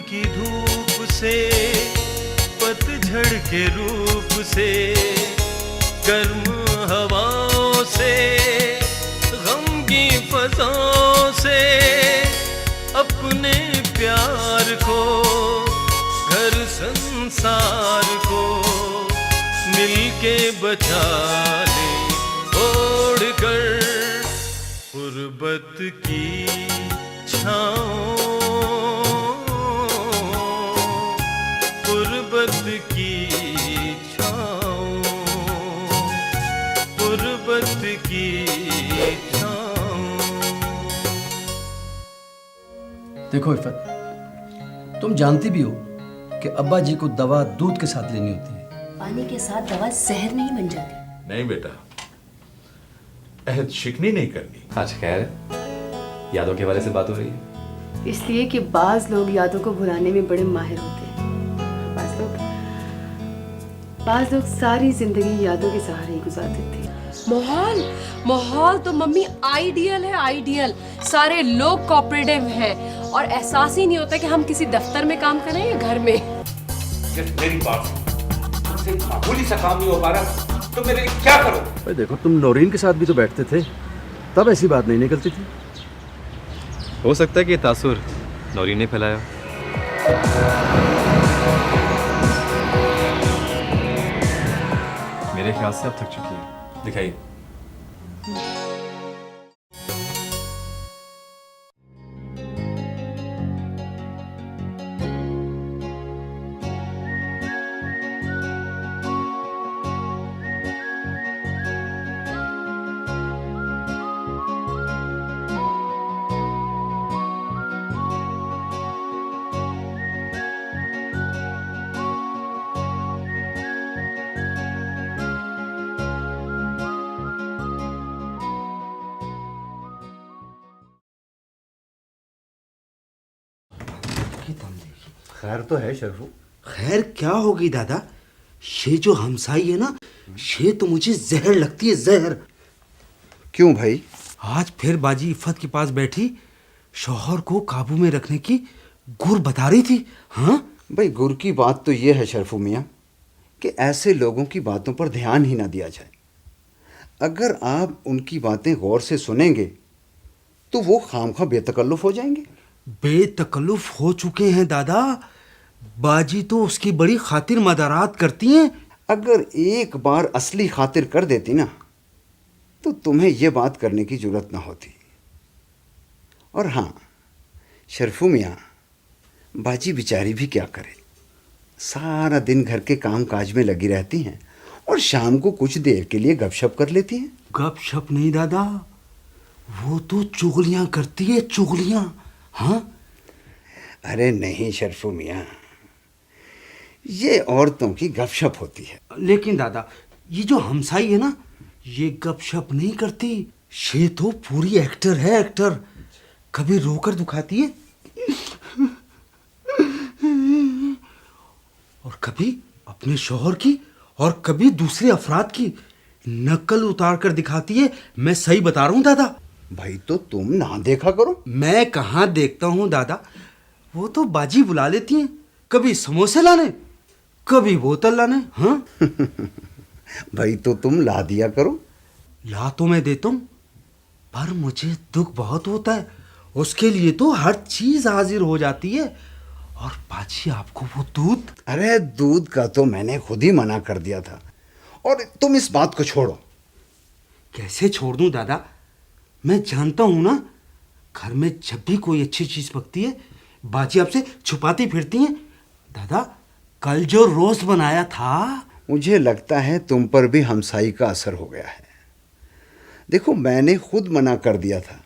की धूप से, पतझड़ के रूप से, गर्म हवाओं से, गम की फजाओं से, अपने प्यार को, घर संसार को मिलके बचा ले, ओढ़ कर गुर्बत की छाओं, गुर्बत की छाओं, गुर्बत की छाओं। देखो इफ़त, तुम जानती भी हो कि अब्बा जी को दवा दूध के साथ लेनी होती है। पानी के साथ दवा जहर नहीं बन जाती। नहीं बेटा, अहद शिकनी नहीं करनी। अच्छा खैर, यादों के हवाले से बात हो रही है। इसलिए कि बाज लोग यादों को भुलाने में बड़े माहिर होते हैं। बाज लोग सारी जिंदगी यादों के सहारे ही गुजारते थे। माहौल माहौल तो मम्मी आइडियल है, आइडियल। सारे लोग कोऑपरेटिव हैं और एहसास ही नहीं होता कि हम किसी दफ्तर में काम कर रहे हैं या घर में। मेरी बात तुमसे मामूली सा काम नहीं हो पा रहा तो मेरे क्या करो? भाई देखो, तुम नौरीन के साथ भी तो बैठते थे, तब ऐसी बात नहीं निकलती थी। हो सकता है कि तासुर नौरीन ने फैलाया। मेरे ख्याल से अब थक चुकी है, दिखाइए। खैर तो है शरफू। खैर क्या होगी दादा, ये जो हमसाई है ना, ये तो मुझे जहर लगती है, जहर। क्यों भाई? आज फिर बाजी इफ़त के पास बैठी, शौहर को काबू में रखने की गुर बता रही थी। हाँ भाई, गुर की बात तो ये है शरफू मियाँ कि ऐसे लोगों की बातों पर ध्यान ही ना दिया जाए। अगर आप उनकी बातें गौर से सुनेंगे तो वो खामखा बेतकल्लुफ हो जाएंगे। बेतकल्लुफ हो चुके हैं दादा। बाजी तो उसकी बड़ी खातिर मदारात करती हैं। अगर एक बार असली खातिर कर देती ना तो तुम्हें यह बात करने की जरूरत ना होती। और हाँ शरफू मियाँ, बाजी बेचारी भी क्या करे, सारा दिन घर के काम काज में लगी रहती हैं और शाम को कुछ देर के लिए गपशप कर लेती हैं। गपशप नहीं दादा, वो तो चुगलियां करती है, चुगलियां। हाँ अरे नहीं शरफू मियाँ, ये औरतों की गपशप होती है। लेकिन दादा, ये जो हमसाई है ना, ये गपशप नहीं करती, ये तो पूरी एक्टर है, एक्टर। कभी रोकर दिखाती है और कभी अपने शौहर की और कभी दूसरे अफराद की नकल उतार कर दिखाती है। मैं सही बता रहा हूँ दादा। भाई तो तुम ना देखा करो। मैं कहाँ देखता हूँ दादा, वो तो बाजी बुला लेती हैं, कभी समोसे लाने, कभी बोतल लाने। हाँ भाई तो तुम ला दिया करो। ला तो मैं देता हूँ, पर मुझे दुख बहुत होता है। उसके लिए तो हर चीज हाजिर हो जाती है। और बाजी आपको वो दूध। अरे दूध का तो मैंने खुद ही मना कर दिया था, और तुम इस बात को छोड़ो। कैसे छोड़ दूं दादा, मैं जानता हूं ना, घर में जब भी कोई अच्छी चीज पकती है बाजी आपसे छुपाती फिरती हैं। दादा कल जो रोस्ट बनाया था, मुझे लगता है तुम पर भी हमसाई का असर हो गया है। देखो मैंने खुद मना कर दिया था,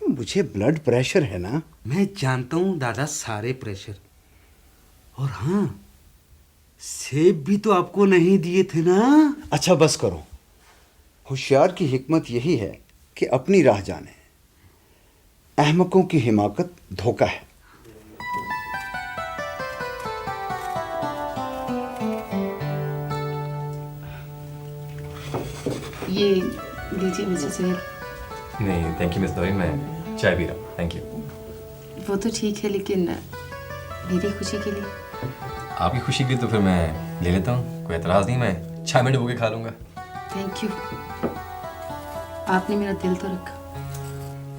मुझे ब्लड प्रेशर है ना। मैं जानता हूं दादा सारे प्रेशर। और हाँ, सेब भी तो आपको नहीं दिए थे ना। अच्छा बस करो। होशियार की हिकमत यही है कि अपनी राह जाने, अहमकों की हिमाकत धोखा है। ये लीजिए मिसेस सुहेल। नहीं थैंक यू मिस नौरीन, मैं चाय पी रहा हूँ, थैंक यू। वो तो ठीक है, लेकिन मेरी खुशी के लिए। आपकी खुशी की तो फिर मैं ले लेता हूँ, कोई एतराज़ नहीं, मैं चाय में डुबो के खा लूँगा। थैंक यू, आपने मेरा दिल तो रखा।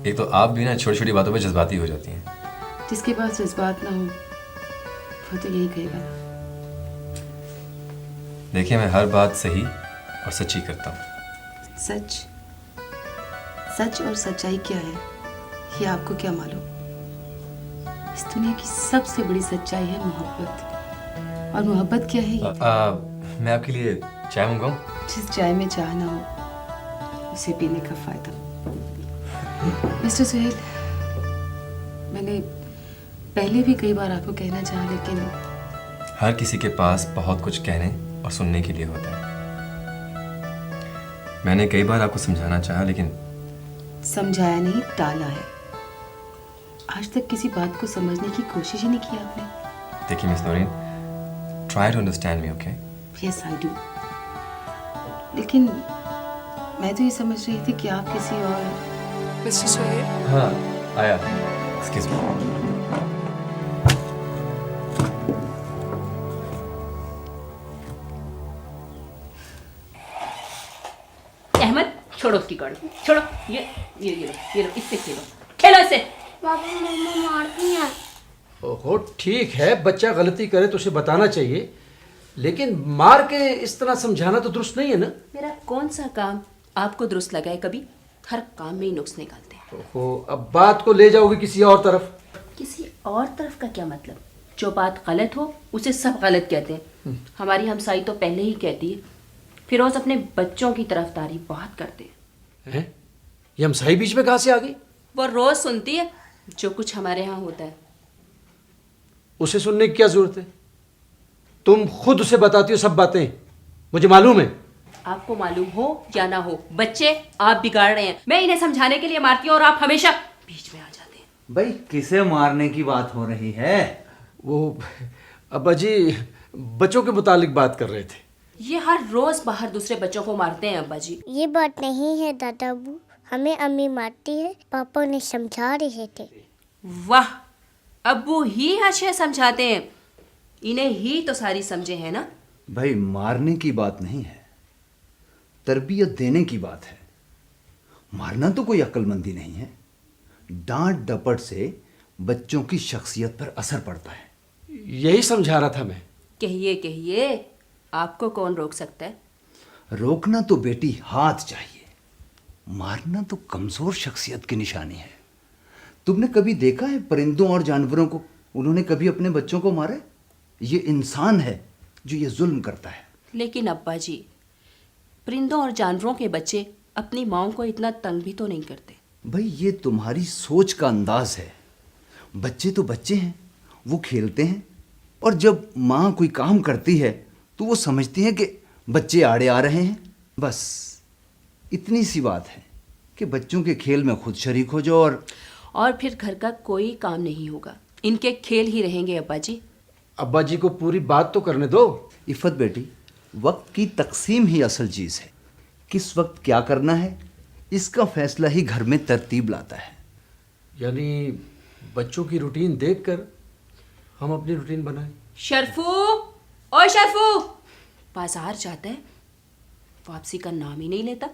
एक तो आप भी ना छोटी छोटी बातों पे जज्बाती हो जाती हैं। जिसके पास जज्बात ना हो वो तो यही कहेगा ना। देखिए, मैं हर बात सही और सच्ची करता हूँ। सच, सच और सच्चाई क्या है ये आपको क्या मालूम? इस दुनिया की सबसे बड़ी सच्चाई है मोहब्बत। और मोहब्बत क्या है ये? मैं आपके लिए चाय मंगवाऊँ? जिस चाय में चाह ना हो उसे पीने का फायदा। मिस्टर सुहेल, मैंने पहले भी कई बार आपको कहना चाहा, लेकिन हर किसी के पास बहुत कुछ कहने और सुनने के लिए होता है। मैंने कई बार आपको समझाना चाहा, लेकिन समझाया नहीं, टाला है। आज तक किसी बात को समझने की कोशिश ही नहीं की आपने। देखिए miss Naureen, try to understand me, okay? Yes I do. लेकिन मैं तो ये समझ रही थी कि आप किसी और। मिस्टर सुहेल, हाँ, आया। Excuse me. अहमद, छोड़ो उसकी गाड़ी, छोड़ो। ये लो, इससे खेलो, खेलो इससे। पापा मम्मा मारती हैं। ओहो, ठीक है, बच्चा गलती करे तो उसे बताना चाहिए, लेकिन मार के इस तरह समझाना तो दुरुस्त नहीं है ना। मेरा कौन सा काम आपको दुरुस्त लगा है? कभी हर काम में ही नुक्स निकालते हैं। ओहो, अब बात को ले जाओगे किसी और तरफ। किसी और तरफ का क्या मतलब? जो बात गलत हो उसे सब गलत कहते हैं। हमारी हमसाई तो पहले ही कहती है। फिरोज अपने बच्चों की तरफदारी बहुत करते हैं। ये हमसाई बीच में कहाँ से आ गई? वो रोज सुनती है जो कुछ हमारे यहाँ होता है। उसे सुनने की क्या जरूरत है? तुम खुद उसे बताती हो सब बातें, मुझे मालूम है। आपको मालूम हो या ना हो, बच्चे आप बिगाड़ रहे हैं। मैं इन्हें समझाने के लिए मारती हूँ और आप हमेशा बीच में आ जाते हैं। भाई किसे मारने की बात हो रही है? वो अब्बा जी बच्चों के मुतालिक बात कर रहे थे। ये हर रोज बाहर दूसरे बच्चों को मारते हैं अब्बा जी। ये बात नहीं है दादा अबू, हमें अम्मी मारती है, पापा ने समझा रहे थे। वाह, अब्बू ही अच्छे समझाते हैं, इन्हें ही तो सारी समझे है ना। भाई मारने की बात नहीं है, तरबियत देने की बात है। मारना तो कोई अक्लमंदी नहीं है। डांट डपट से बच्चों की शख्सियत पर असर पड़ता है। यही समझा रहा था मैं। कहिए कहिए, आपको कौन रोक सकता है? रोकना तो बेटी हाथ चाहिए, मारना तो कमजोर शख्सियत की निशानी है। तुमने कभी देखा है परिंदों और जानवरों को, उन्होंने कभी अपने बच्चों को मारा? ये इंसान है जो ये जुल्म करता है। लेकिन अब्बा जी, परिंदों और जानवरों के बच्चे अपनी माओं को इतना तंग भी तो नहीं करते। भाई ये तुम्हारी सोच का अंदाज है। बच्चे तो बच्चे हैं, वो खेलते हैं, और जब माँ कोई काम करती है तो वो समझती है कि बच्चे आड़े आ रहे हैं। बस इतनी सी बात है कि बच्चों के खेल में खुद शरीक हो जाओ और फिर घर का कोई काम नहीं होगा, इनके खेल ही रहेंगे अब्बा जी। अब्बा जी को पूरी बात तो करने दो। इफ़त बेटी, वक्त की तकसीम ही असल चीज़ है। किस वक्त क्या करना है इसका फैसला ही घर में तरतीब लाता है। यानी बच्चों की रूटीन देखकर हम अपनी रूटीन बनाएं। शर्फू, ओए शर्फू, बाजार जाता है, वापसी का नाम ही नहीं लेता।